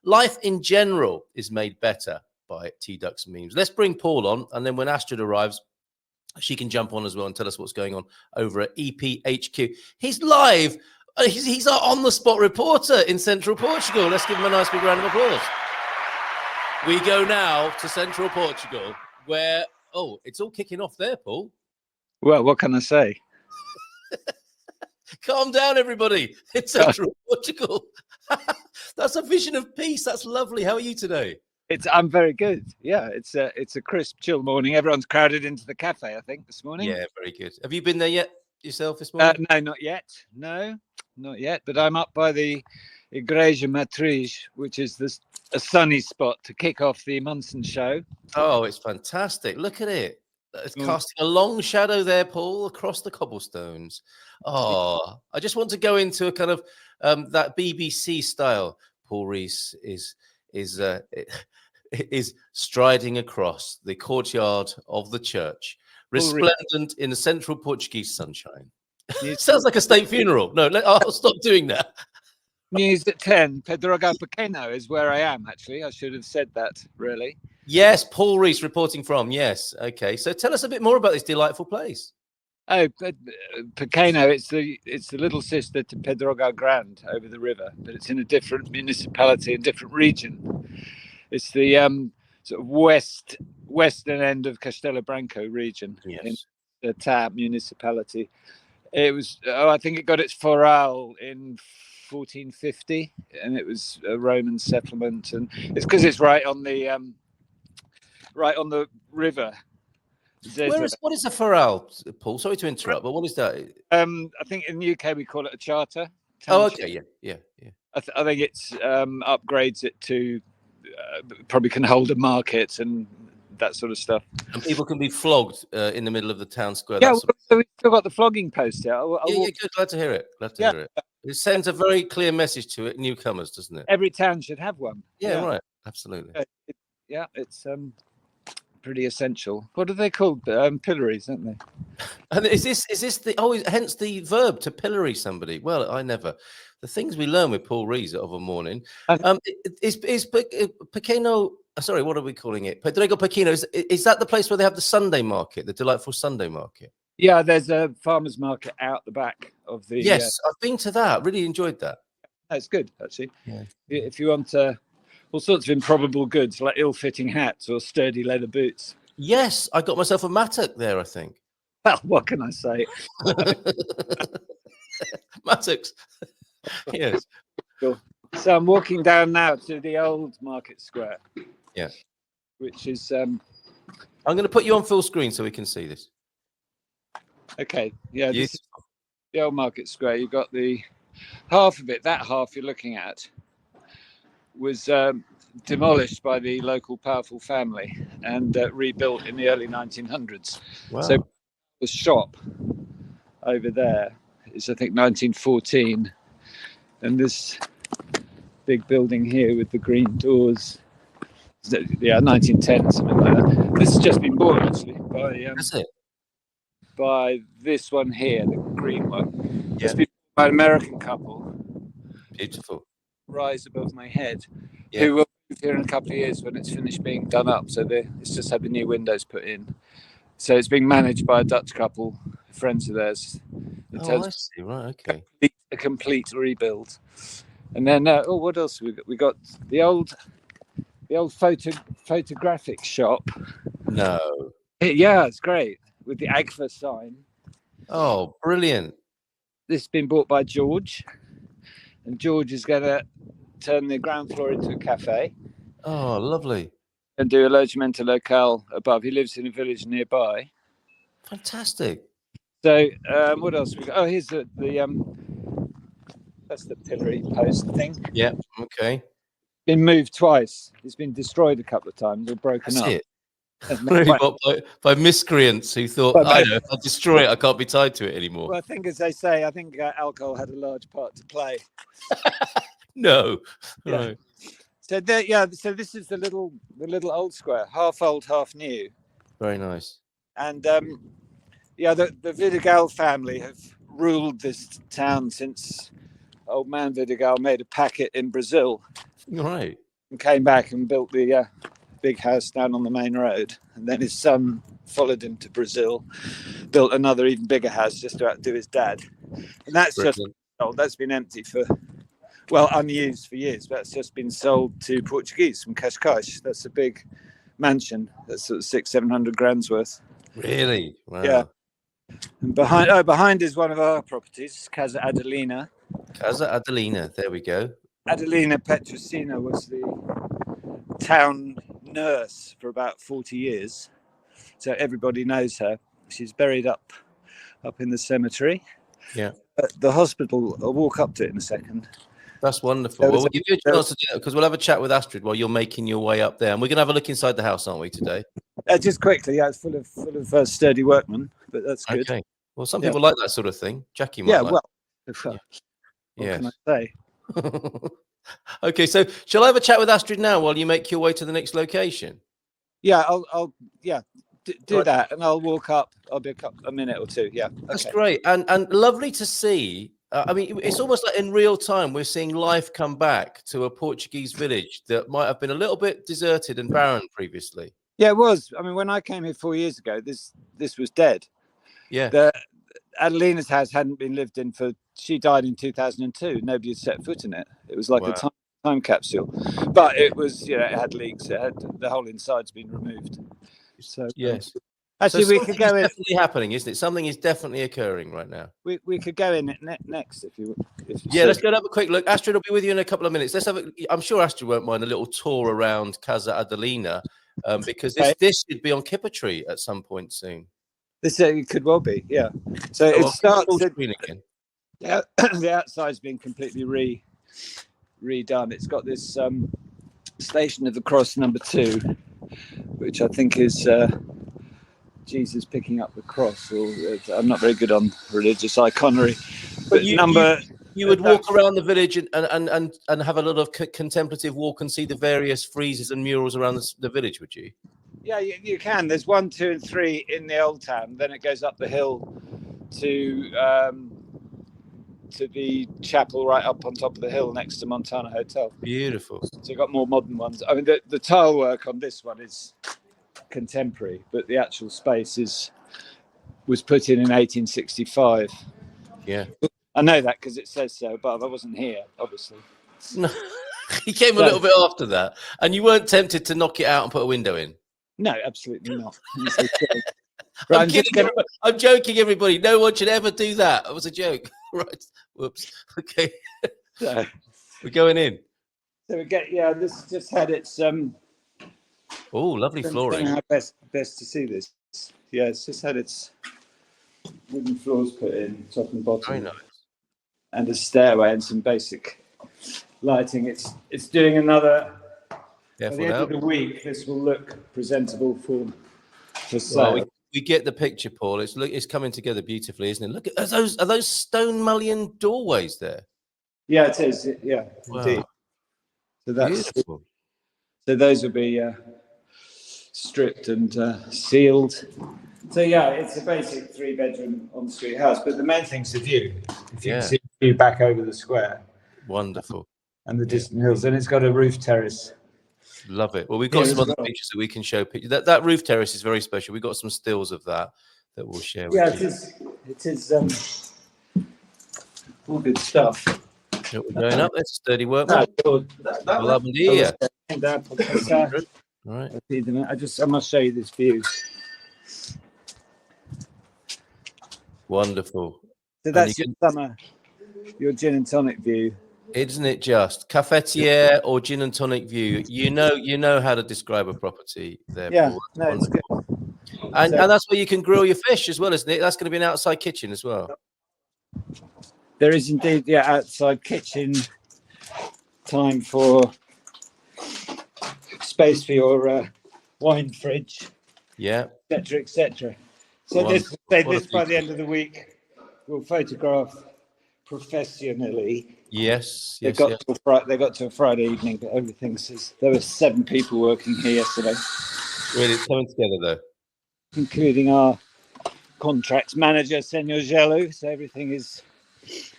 life in general is made better by T-Ducks memes. Let's bring Paul on, and then when Astrid arrives, she can jump on as well and tell us what's going on over at EPHQ. He's live. He's our on-the-spot reporter in Central Portugal. Let's give him a nice big round of applause. We go now to Central Portugal, where, it's all kicking off there, Paul. Well, what can I say? Calm down, everybody. It's Central Portugal. That's a vision of peace. That's lovely. How are you today? I'm very good. Yeah, it's a crisp, chill morning. Everyone's crowded into the cafe, I think, this morning. Yeah, very good. Have you been there yet yourself this morning? No, not yet. No, not yet. But I'm up by the Igreja Matriz, which is a sunny spot to kick off the Munson show. Oh, it's fantastic. Look at it. It's casting a long shadow there, Paul, across the cobblestones. Oh, I just want to go into a kind of that BBC style. Paul Rees is striding across the courtyard of the church, resplendent in the central Portuguese sunshine. Sounds like a state funeral. No, I'll stop doing that. News at 10. Pedrogao Pequeno is where I am, actually. I should have said that, really. Yes, Paul Rees reporting from. Yes. Okay. So tell us a bit more about this delightful place. Oh, Pequeno, it's the little sister to Pedrogao Grande over the river, but it's in a different municipality and different region. It's the sort of western end of Castelo Branco region, in the Tab municipality. It was, I think it got its foral in 1450, and it was a Roman settlement, and it's because it's right on the river. What is a foral, Paul? Sorry to interrupt, but what is that? I think in the UK we call it a charter. Okay, yeah. I think it's upgrades it to probably can hold a market and that sort of stuff. And people can be flogged in the middle of the town square. Yeah, so we've still got the flogging post out. Yeah, good. Glad to hear it. Hear it. It sends a very clear message to newcomers, doesn't it? Every town should have one. Yeah. Right. Absolutely. It's pretty essential. What are they called? Pillories, aren't they? And is this hence the verb to pillory somebody? Well, I never. The things we learn with Paul Rees of a morning. Is Pequeno? Sorry, what are we calling it? Pedrogao Pequeno. Is that the place where they have the Sunday market, the delightful Sunday market? Yeah, there's a farmers market out the back of the. Yes, I've been to that. Really enjoyed that. That's good, actually. Yeah. If you want all sorts of improbable goods like ill-fitting hats or sturdy leather boots. Yes, I got myself a mattock there, I think. Well, what can I say? Mattocks. Yes. Cool. So I'm walking down now to the old market square. Yeah. Which is. I'm going to put you on full screen so we can see this. Okay. Yeah. This is the old market square. You've got the half of it. That half you're looking at was demolished by the local powerful family and rebuilt in the early 1900s. Wow. So the shop over there is, I think, 1914, and this big building here with the green doors, 1910, something like that. This has just been bought actually by this one here, the green one. Yeah. It's been bought by an American couple. Beautiful. Rise above my head, who will move here in a couple of years when it's finished being done up. So it's just had the new windows put in. So it's being managed by a Dutch couple, friends of theirs. I see. Right, okay. A complete rebuild. And then, what else we got? We got the old photographic shop. No. Yeah, it's great with the Agfa sign. Oh, brilliant! This has been bought by George, and George is going to turn the ground floor into a cafe. Oh, lovely! And do a logimento locale above. He lives in a village nearby. Fantastic. So, what else we got? Oh, here's the that's the pillory post thing. Yeah. Okay. Been moved twice. It's been destroyed a couple of times or broken up. It. Really, by miscreants who thought, if I destroy it, I can't be tied to it anymore. Well, I think, as they say, alcohol had a large part to play. No. Yeah. Right. So so this is the little old square, half old, half new. Very nice. And the Vidigal family have ruled this town since old man Vidigal made a packet in Brazil. Right. and came back and built the big house down on the main road. And then his son followed him to Brazil, built another even bigger house just to outdo his dad. And that's just sold. That's been empty unused for years. But that's just been sold to Portuguese from Cascais. That's a big mansion. That's sort of 600-700 grand's worth. Really? Wow. Yeah. And behind is one of our properties, Casa Adelina. Casa Adelina. There we go. Adelina Petrosina was the town nurse for about 40 years. So everybody knows her. She's buried up in the cemetery. The hospital, I'll walk up to it in a second. That's wonderful. Well, we'll give you a chance to do that because we'll have a chat with Astrid while you're making your way up there. And we're going to have a look inside the house, aren't we, today? Just quickly, it's full of sturdy workmen, but that's good. Okay. Well, some people like that sort of thing. Jackie might like. What can I say? Okay, so shall I have a chat with Astrid now while you make your way to the next location? Yeah, I'll do that, and I'll walk up. I'll be a minute or two. Yeah, that's great, and lovely to see. I mean, it's almost like in real time we're seeing life come back to a Portuguese village that might have been a little bit deserted and barren previously. Yeah, it was. I mean, when I came here 4 years ago, this was dead. Yeah. Adelina's house hadn't been lived in she died in 2002. Nobody had set foot in it. It was like a time capsule, but it was, it had leaks. It had the whole inside's been removed. So yes. Actually, we could go in. Definitely happening, isn't it? Something is definitely occurring right now. We could go in next if you let's go and have a quick look. Astrid will be with you in a couple of minutes. Let's have I'm sure Astrid won't mind a little tour around Casa Adelina, because this should be on Kippertree at some point soon. This it could well be, yeah. So it starts again. Yeah, the outside's been completely redone. It's got this Station of the Cross number 2, which I think is Jesus picking up the cross. Or I'm not very good on religious iconography, but you would walk around the village and have a lot of contemplative walk and see the various friezes and murals around the village, would you? Yeah, you can. There's 1, 2, and 3 in the old town. Then it goes up the hill to the chapel right up on top of the hill next to Montana Hotel. Beautiful. So you've got more modern ones. I mean, the tile work on this one is contemporary, but the actual space was put in 1865. Yeah. I know that because it says so, but I wasn't here, obviously. No, he came a little bit after that. And you weren't tempted to knock it out and put a window in? No, absolutely not. I'm joking, everybody. No one should ever do that. It was a joke. Right. Whoops. Okay. So, we're going in. So this just had its oh, lovely flooring. How best to see this. Yeah, it's just had its wooden floors put in, top and bottom. Very nice. And a stairway and some basic lighting. It's doing another. At the end of the week, this will look presentable for sale. Well, we get the picture, Paul. It's coming together beautifully, isn't it? Look at are those stone mullioned doorways there? Yeah, it is. Yeah, wow. Indeed. So that's beautiful. So those will be stripped and sealed. So yeah, it's a basic 3-bedroom en-suite house. But the main thing's the view. If you can see the view back over the square. Wonderful. And the distant hills, and it's got a roof terrace. Love it. Well, we've got some other pictures that we can show. That roof terrace is very special. We've got some stills of that we'll share with you. It is all good stuff. We're going up. That's sturdy work. Right. All right. I must show you this view. Wonderful. So that's your gin and tonic view. Isn't it just cafetiere or gin and tonic view? You know how to describe a property there. Yeah, Paul. no, it's good. And that's where you can grill your fish as well, isn't it? That's going to be an outside kitchen as well. There is indeed, outside kitchen. Time for space for your wine fridge. Yeah. Etc. So this by the end of the week, we'll photograph professionally. Yes. They got to a Friday evening, but everything says there were 7 people working here yesterday. Really, it's coming together though. Including our contracts manager, Senor Gelu. So everything is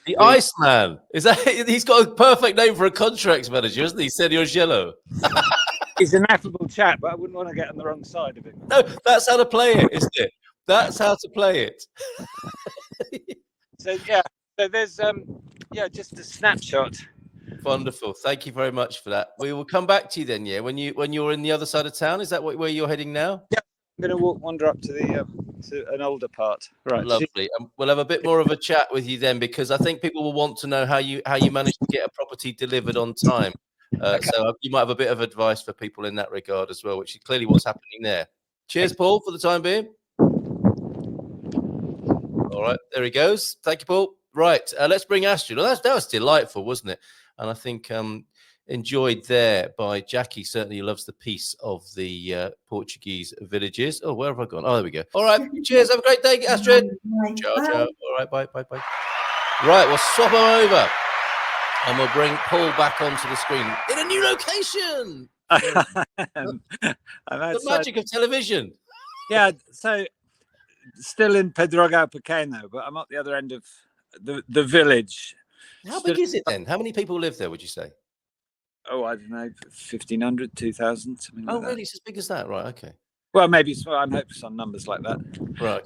The Iceman. Is that? He's got a perfect name for a contracts manager, isn't he? Senor Jello. He's an affable chap, but I wouldn't want to get on the wrong side of him. No, that's how to play it, isn't it? That's how to play it. So there's just a snapshot. Wonderful. Thank you very much for that. We will come back to you then. Yeah, when you're in the other side of town, is that where you're heading now? Yeah, I'm going to wander up to the to an older part. Right. Lovely. We'll have a bit more of a chat with you then, because I think people will want to know how you managed to get a property delivered on time. Okay. So you might have a bit of advice for people in that regard as well, which is clearly what's happening there. Cheers, Paul, for the time being. All right, there he goes. Thank you, Paul. Right, let's bring Astrid. Well, that was delightful, wasn't it? And I think enjoyed there by Jackie. Certainly loves the piece of the Portuguese villages. Oh, where have I gone? Oh, there we go. All right, cheers. Have a great day, Astrid. Ciao, ciao. All right, bye. Right, we'll swap them over. And we'll bring Paul back onto the screen in a new location. The magic of television. Yeah, so still in Pedrogao Pequeno, but I'm at the other end of the village. How big is it then? How many people live there, would you say? Oh, I don't know, 1,500, 2,000, something like that. Oh, really? It's as big as that? Right, okay. Well, maybe I'm hopeless on numbers like that. Right.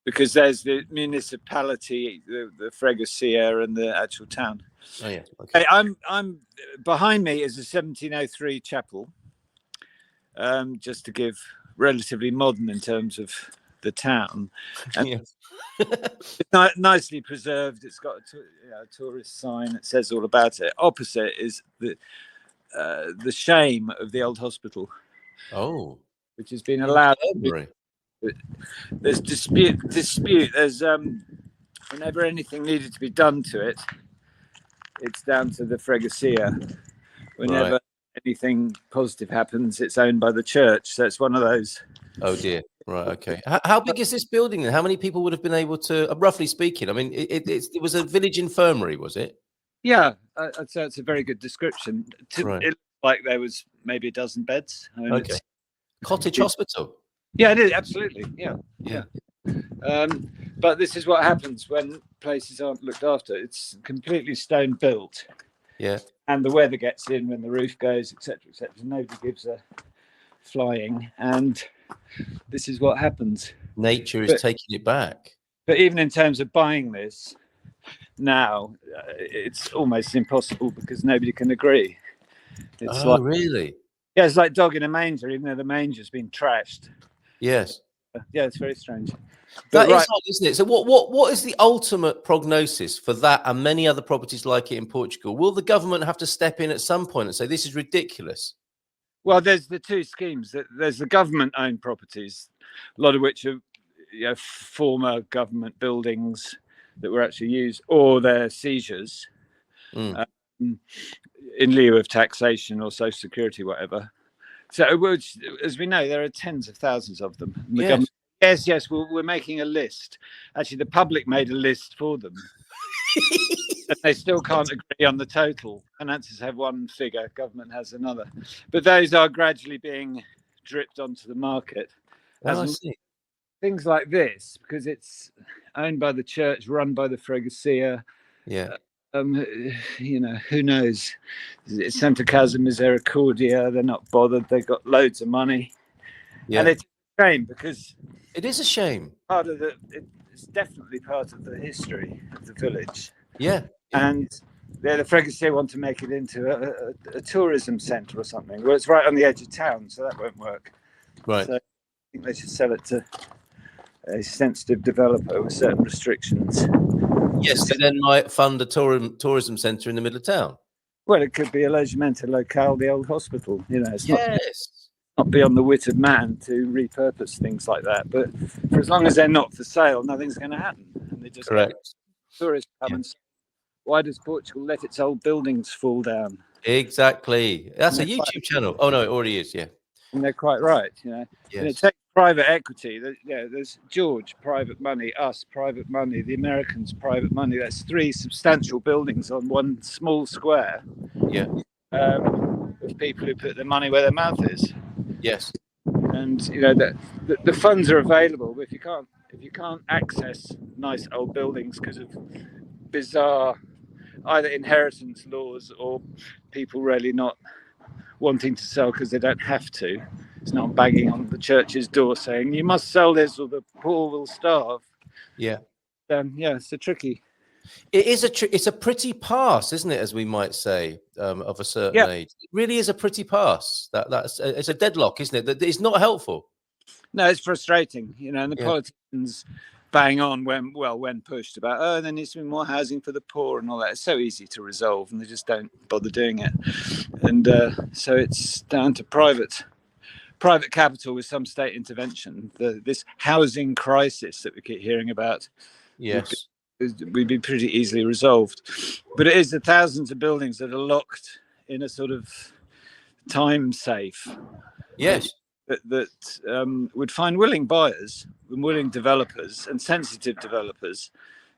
Because there's the municipality, the freguesia, and the actual town. Oh yeah. Okay. I'm behind me is a 1703 chapel. Just to give relatively modern in terms of the town. And it's nicely preserved. It's got a tourist sign that says all about it. Opposite is the shame of the old hospital. Oh, which has been allowed. There's dispute. There's whenever anything needed to be done to it, it's down to the freguesia. Whenever anything positive happens, it's owned by the church. So it's one of those. Oh dear. Right. Okay. How big is this building then? How many people would have been able to, roughly speaking? I mean, it was a village infirmary, was it? Yeah, I'd say it's a very good description. It looked like there was maybe a dozen beds. I mean, okay. Cottage hospital. Yeah, it is absolutely. Yeah. But this is what happens when places aren't looked after. It's completely stone built. Yeah. And the weather gets in when the roof goes, etc., etc. Nobody gives a flying, and this is what happens. Nature is taking it back. But even in terms of buying this now, it's almost impossible because nobody can agree. It's really? Yeah, it's like dog in a manger, even though the manger's been trashed. Yes. Yeah, it's very strange. That is odd, isn't it? So what is the ultimate prognosis for that and many other properties like it in Portugal? Will the government have to step in at some point and say this is ridiculous? Well, there's the two schemes. There's the government-owned properties, a lot of which are former government buildings that were actually used, or they're seizures in lieu of taxation or social security, whatever. So, as we know, there are tens of thousands of them. Yes, we're making a list. Actually, the public made a list for them. And they still can't agree on the total. Financiers have one figure, government has another. But those are gradually being dripped onto the market. I see. Things like this, because it's owned by the church, run by the freguesia. Yeah. Who knows? It's Santa Casa Misericordia. They're not bothered. They've got loads of money. Yeah. And it's a shame because it is a shame. It's definitely part of the history of the village. Yeah. And the freguesia want to make it into a tourism centre or something. Well, it's right on the edge of town, so that won't work. Right. So I think they should sell it to a sensitive developer with certain restrictions. Yes, they then might fund a tourism centre in the middle of town. Well, it could be a logimento locale, the old hospital. It's not beyond the wit of man to repurpose things like that. But for as long as they're not for sale, nothing's going to happen. And they just correct. Tourists come and say, why does Portugal let its old buildings fall down? Exactly. That's a YouTube channel. Oh no, it already is. Yeah. And they're quite right. Yes. And it takes private equity. There's George, private money, us, private money, the Americans, private money. That's three substantial buildings on one small square. Yeah. Of people who put their money where their mouth is. Yes. And the funds are available, but if you can't access nice old buildings because of bizarre either inheritance laws or people really not wanting to sell because they don't have to. It's not banging on the church's door saying you must sell this or the poor will starve. Yeah. Yeah, it's a tricky. It is it's a pretty pass, isn't it? As we might say, of a certain age, it really is a pretty pass. It's a deadlock, isn't it? That it's not helpful. No, it's frustrating, and the politicians bang on when pushed about, there needs to be more housing for the poor and all that. It's so easy to resolve, and they just don't bother doing it. And so it's down to private capital with some state intervention. This housing crisis that we keep hearing about, yes, would be pretty easily resolved. But it is the thousands of buildings that are locked in a sort of time safe. Yes. That would find willing buyers and willing developers and sensitive developers.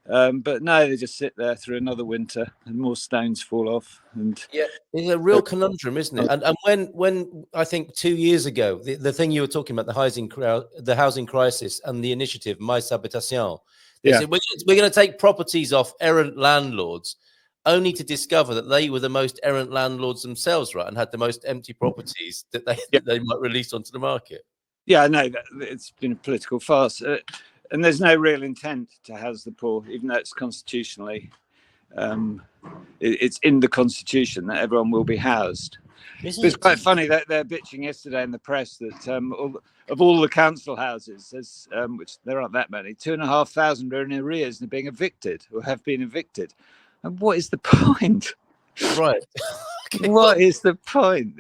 But no, they just sit there through another winter and more stones fall off. And it's a real conundrum, isn't it? And when I think 2 years ago, the thing you were talking about, the housing crisis and the initiative, Mais Habitation, they said, we're going to take properties off errant landlords, only to discover that they were the most errant landlords themselves, right, and had the most empty properties that they might release onto the market. Yeah, no, it's been a political farce. And there's no real intent to house the poor, even though it's constitutionally, it's in the constitution that everyone will be housed. It's quite funny that they're bitching yesterday in the press that of all the council houses, which there aren't that many, 2,500 are in arrears and are being evicted or have been evicted. And what is the point? Right. What is the point?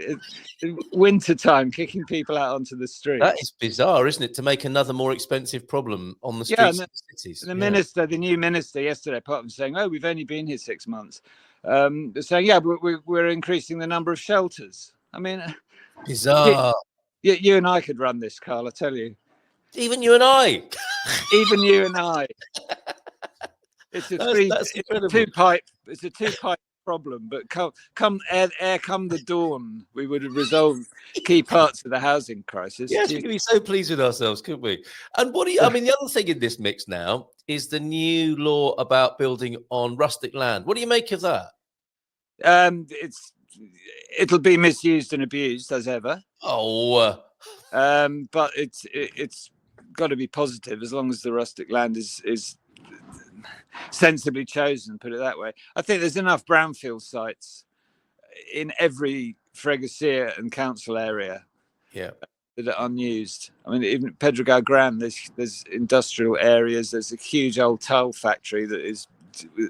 Winter time, kicking people out onto the streets. That is bizarre, isn't it? To make another more expensive problem on the streets of the cities. And the new minister yesterday, apart from saying, "Oh, we've only been here 6 months," saying, "Yeah, but we're increasing the number of shelters." I mean, bizarre. You and I could run this, Carl. I tell you. Even you and I. Even you and I. It's a two-pipe. It's a two-pipe problem, but come the dawn, we would have resolved key parts of the housing crisis. Yes, we could be so pleased with ourselves, couldn't we? And the other thing in this mix now is the new law about building on rustic land. What do you make of that? It'll be misused and abused as ever. But it's got to be positive as long as the rustic land is sensibly chosen, put it that way. I think there's enough brownfield sites in every freguesia and council area that are unused. I mean, even Pedrogao Pequeno, there's industrial areas. There's a huge old tile factory that is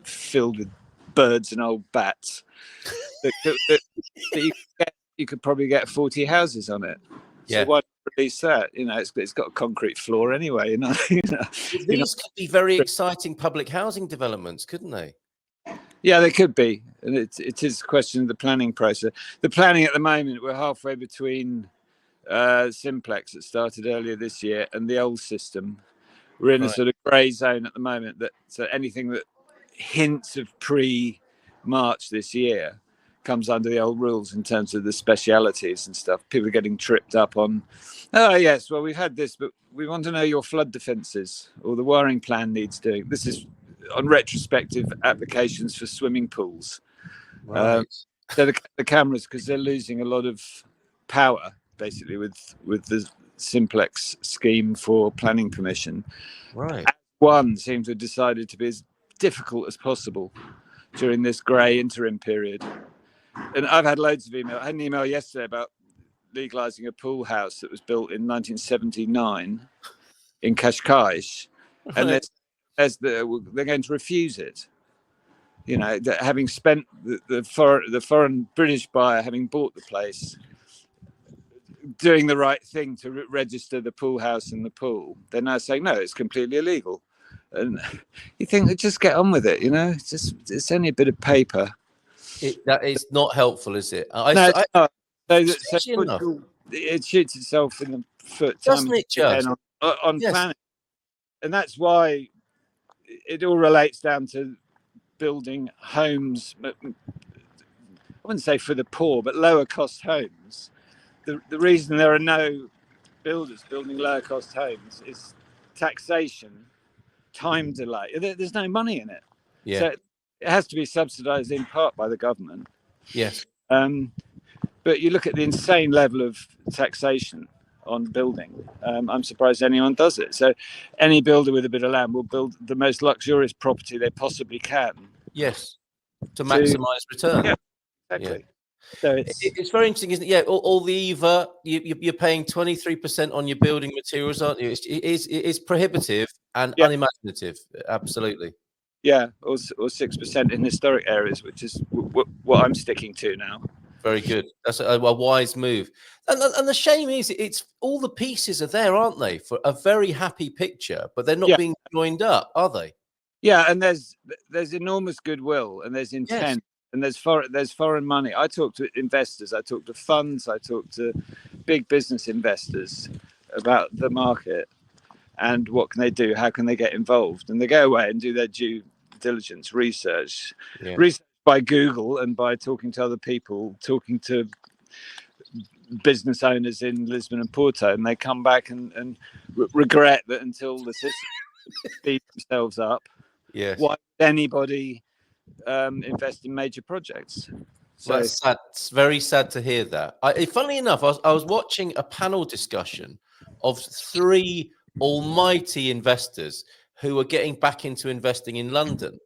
filled with birds and old bats that you could probably get 40 houses on it. So why release that? It's got a concrete floor anyway. These could be very exciting public housing developments, couldn't they? Yeah, they could be. And it is a question of the planning process. The planning at the moment, we're halfway between Simplex that started earlier this year and the old system. We're in a sort of grey zone at the moment. So anything that hints of pre-March this year comes under the old rules in terms of the specialities and stuff. People are getting tripped up on, yes, well, we've had this, but we want to know your flood defences or the wiring plan needs doing. This is on retrospective applications for swimming pools. Right. So the cameras, because they're losing a lot of power, basically, with the Simplex scheme for planning permission. Right. One seems to have decided to be as difficult as possible during this grey interim period. And I've had loads of email. I had an email yesterday about legalising a pool house that was built in 1979 in Cascais, and they're going to refuse it. Having spent the foreign British buyer having bought the place, doing the right thing to register the pool house and the pool, they're now saying no, it's completely illegal. And you think, just get on with it. It's only a bit of paper. That is not helpful, is it? It's not. It shoots itself in the foot. Doesn't it just? On planning. And that's why it all relates down to building homes, I wouldn't say for the poor, but lower cost homes. The reason there are no builders building lower cost homes is taxation, time delay. There's no money in it. Yeah. So it has to be subsidised in part by the government. Yes. But you look at the insane level of taxation on building. I'm surprised anyone does it. So any builder with a bit of land will build the most luxurious property they possibly can. Yes. To maximise return. Yeah, exactly. So it's very interesting, isn't it? Yeah, all the EVA, you're paying 23% on your building materials, aren't you? It's prohibitive and unimaginative. Absolutely. Yeah, or 6% in historic areas, which is what I'm sticking to now. Very good. That's a wise move. And the shame is, it's all the pieces are there, aren't they, for a very happy picture, but they're not being joined up, are they? Yeah, and there's enormous goodwill, and there's intent, and there's foreign money. I talk to investors, I talk to funds, I talk to big business investors about the market and what can they do, how can they get involved, and they go away and do their due diligence research by Google and by talking to other people, talking to business owners in Lisbon and Porto, and they come back and regret that until the system speed themselves up. Yes. Why would anybody invest in major projects? So that's sad. It's very sad to hear that. Funnily enough, I was watching a panel discussion of 3 almighty investors who are getting back into investing in London.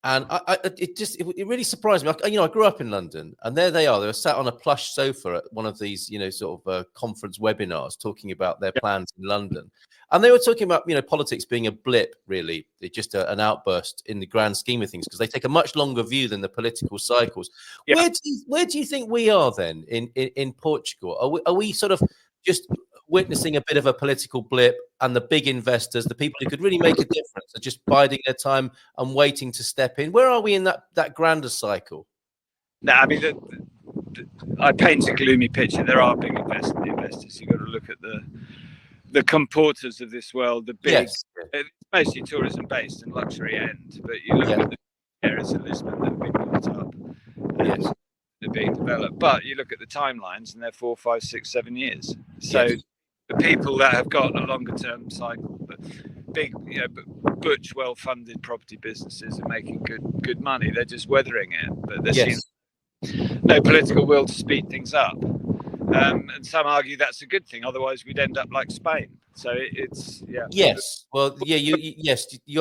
And it really surprised me. I grew up in London, and there they are. They were sat on a plush sofa at one of these, sort of conference webinars talking about their plans in London. And they were talking about, politics being a blip, really. It's just an outburst in the grand scheme of things, because they take a much longer view than the political cycles. Yeah. Where do you think we are then in Portugal? Are we sort of just witnessing a bit of a political blip, and the big investors, the people who could really make a difference, are just biding their time and waiting to step in? Where are we in that grander cycle? No, I mean, I paint a gloomy picture. There are big investors. You've got to look at the comporters of this world, the big, it's mostly tourism based and luxury end, but you look at the areas of Lisbon that have been built up. They're being developed, but you look at the timelines and they're 4, 5, 6, 7 years. So the people that have got a longer term cycle, but big, butch, well-funded property businesses are making good money. They're just weathering it, but there seems no political will to speed things up. And some argue that's a good thing. Otherwise, we'd end up like Spain. So it's you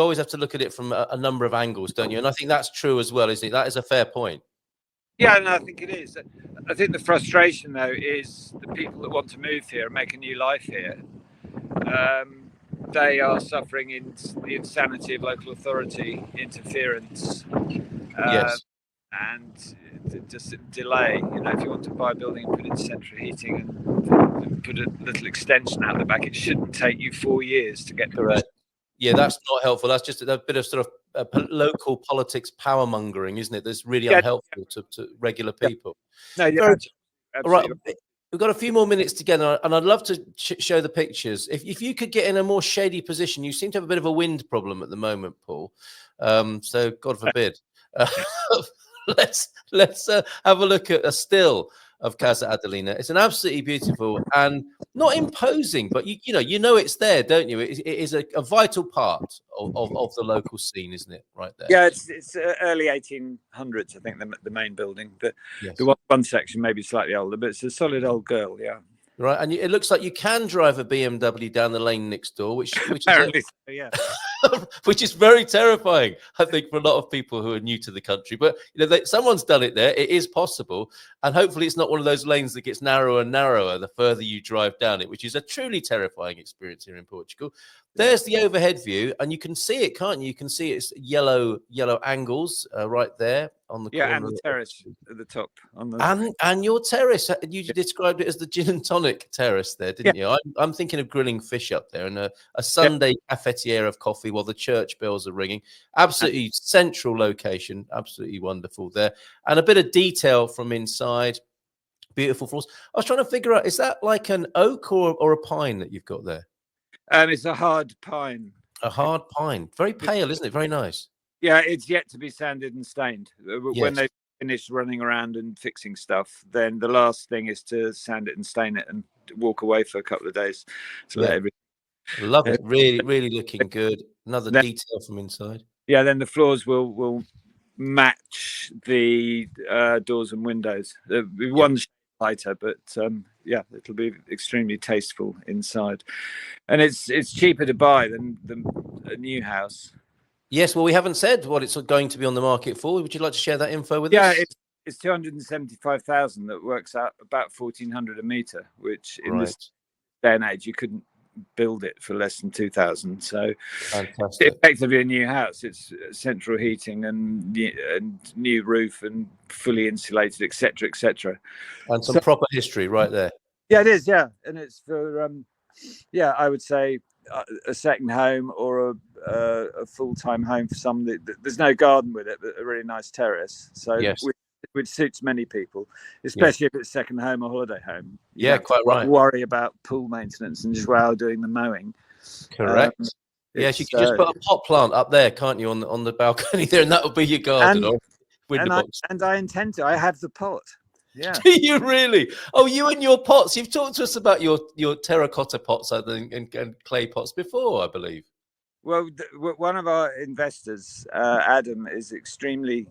always have to look at it from a number of angles, don't you? And I think that's true as well, isn't it? That is a fair point. Yeah, no, I think it is. I think the frustration, though, is the people that want to move here and make a new life here. They are suffering in the insanity of local authority interference. And just delay. If you want to buy a building and put in central heating and put a little extension out the back, it shouldn't take you 4 years to get correct. Yeah, that's not helpful. That's just a bit of sort of local politics power mongering, isn't it? That's really unhelpful to regular people. No, absolutely. All right, we've got a few more minutes together, and I'd love to show the pictures. If you could get in a more shady position, you seem to have a bit of a wind problem at the moment, Paul. So God forbid. Let's have a look at a still of Casa Adelina. It's an absolutely beautiful and not imposing, but you know it's there, don't you? It is a vital part of the local scene, isn't it? Right there. Yeah, it's early 1800s, I think, the main building. The one section may be slightly older, but it's a solid old girl. Yeah. Right, and it looks like you can drive a BMW down the lane next door, which apparently, which is very terrifying, I think, for a lot of people who are new to the country. But someone's done it there. It is possible, and hopefully, it's not one of those lanes that gets narrower and narrower the further you drive down it, which is a truly terrifying experience here in Portugal. There's the overhead view, and you can see it, can't you? You can see it's yellow angles right there on the corner. And the terrace at the top. And your terrace. You described it as the gin and tonic terrace there, didn't you? I'm thinking of grilling fish up there and a Sunday cafetiere of coffee while the church bells are ringing. Absolutely central location. Absolutely wonderful there. And a bit of detail from inside. Beautiful floors. I was trying to figure out, is that like an oak or a pine that you've got there? It's a hard pine. A hard pine. Very pale, isn't it? Very nice. Yeah, it's yet to be sanded and stained. When they finish running around and fixing stuff, then the last thing is to sand it and stain it and walk away for a couple of days to let everything. Love it. Really, really looking good. Another detail from inside. Yeah, then the floors will match the doors and windows. One lighter, but it'll be extremely tasteful inside, and it's cheaper to buy than a new house. Yes, well, we haven't said what it's going to be on the market for. Would you like to share that info with us? Yeah, it's 275,000. That works out about 1,400 a metre, which in this day and age you couldn't build it for less than 2,000. So fantastic. Effectively a new house. It's central heating and new roof and fully insulated, etc. And some proper history right there. Yeah, it is. Yeah, and it's for I would say a second home or a full-time home for somebody. There's no garden with it, but a really nice terrace. So which suits many people, especially if it's second home or holiday home. You quite right. Worry about pool maintenance and Joao doing the mowing. Correct. Yes, you can just put a pot plant up there, can't you, on the balcony there, and that will be your garden or window box. And I intend to. I have the pot. Yeah. Do you really? Oh, you and your pots. You've talked to us about your terracotta pots and clay pots before, I believe. Well, one of our investors, Adam, is extremely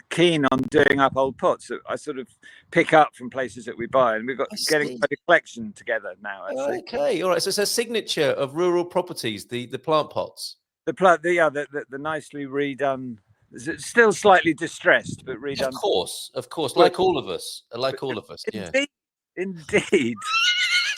keen on doing up old pots that I sort of pick up from places that we buy, and we've got getting quite a collection together now. Actually. Okay, all right. So it's a signature of rural properties, the plant pots. The nicely redone. It's still slightly distressed, but redone. Of course, like all of us. Indeed.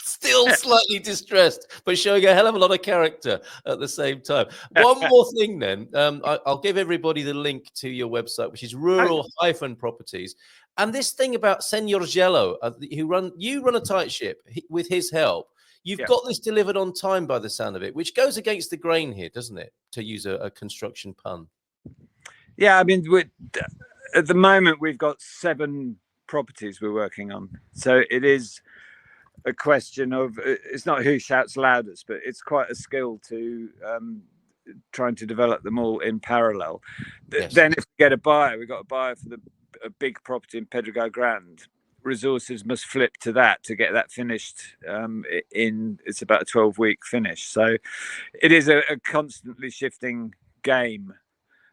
Still slightly distressed, but showing a hell of a lot of character at the same time. One more thing then. I'll give everybody the link to your website, which is rural-properties. And this thing about Senor Jello, you run a tight ship with his help. You've got this delivered on time by the sound of it, which goes against the grain here, doesn't it? To use a construction pun. Yeah, I mean, at the moment, we've got 7 properties we're working on. So it is a question of, it's not who shouts loudest, but it's quite a skill to trying to develop them all in parallel. Yes. Then if we get a buyer, we've got a buyer for a big property in Pedrogao Grande. Resources must flip to that to get that finished it's about a 12-week finish. So it is a constantly shifting game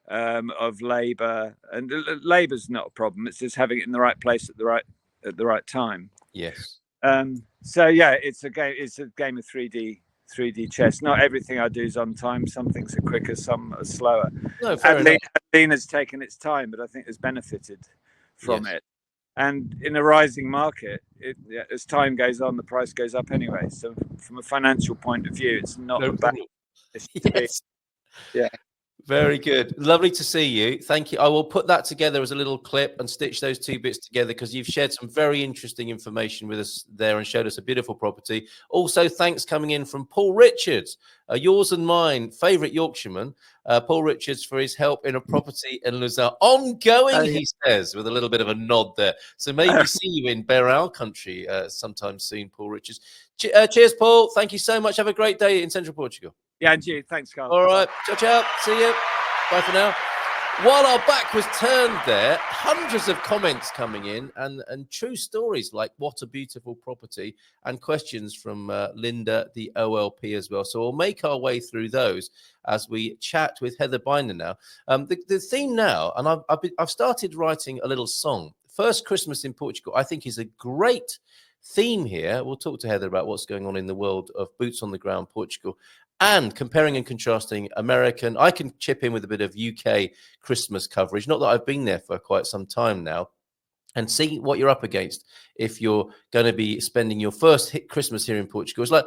of labour, and labour's not a problem. It's just having it in the right place at the right time. Yes. So it's a game of 3D chess. Not everything I do is on time. Some things are quicker, some are slower. No, fair enough. Adelina's taken its time, but I think has benefited from it. And in a rising market, as time goes on, the price goes up anyway. So from a financial point of view, it's not a bad. Yeah. Very good. Lovely to see you. Thank you. I will put that together as a little clip and stitch those 2 bits together, because you've shared some very interesting information with us there and showed us a beautiful property. Also, thanks coming in from Paul Richards, yours and mine favourite Yorkshireman, Paul Richards, for his help in a property in Luzon. Ongoing, he says, with a little bit of a nod there. So maybe see you in Beral country sometime soon, Paul Richards. Cheers, Paul. Thank you so much. Have a great day in Central Portugal. Yeah, and you. Thanks, Carl. All right. Ciao. See you. Bye for now. While our back was turned there, hundreds of comments coming in and true stories like what a beautiful property, and questions from Linda, the OLP, as well. So we'll make our way through those as we chat with Heather Binder now. The theme now, and I've started writing a little song. First Christmas in Portugal, I think, is a great theme here. We'll talk to Heather about what's going on in the world of boots on the ground Portugal, and comparing and contrasting American. I can chip in with a bit of UK Christmas coverage, not that I've been there for quite some time now, and see what you're up against if you're going to be spending your first Christmas here in Portugal. It's like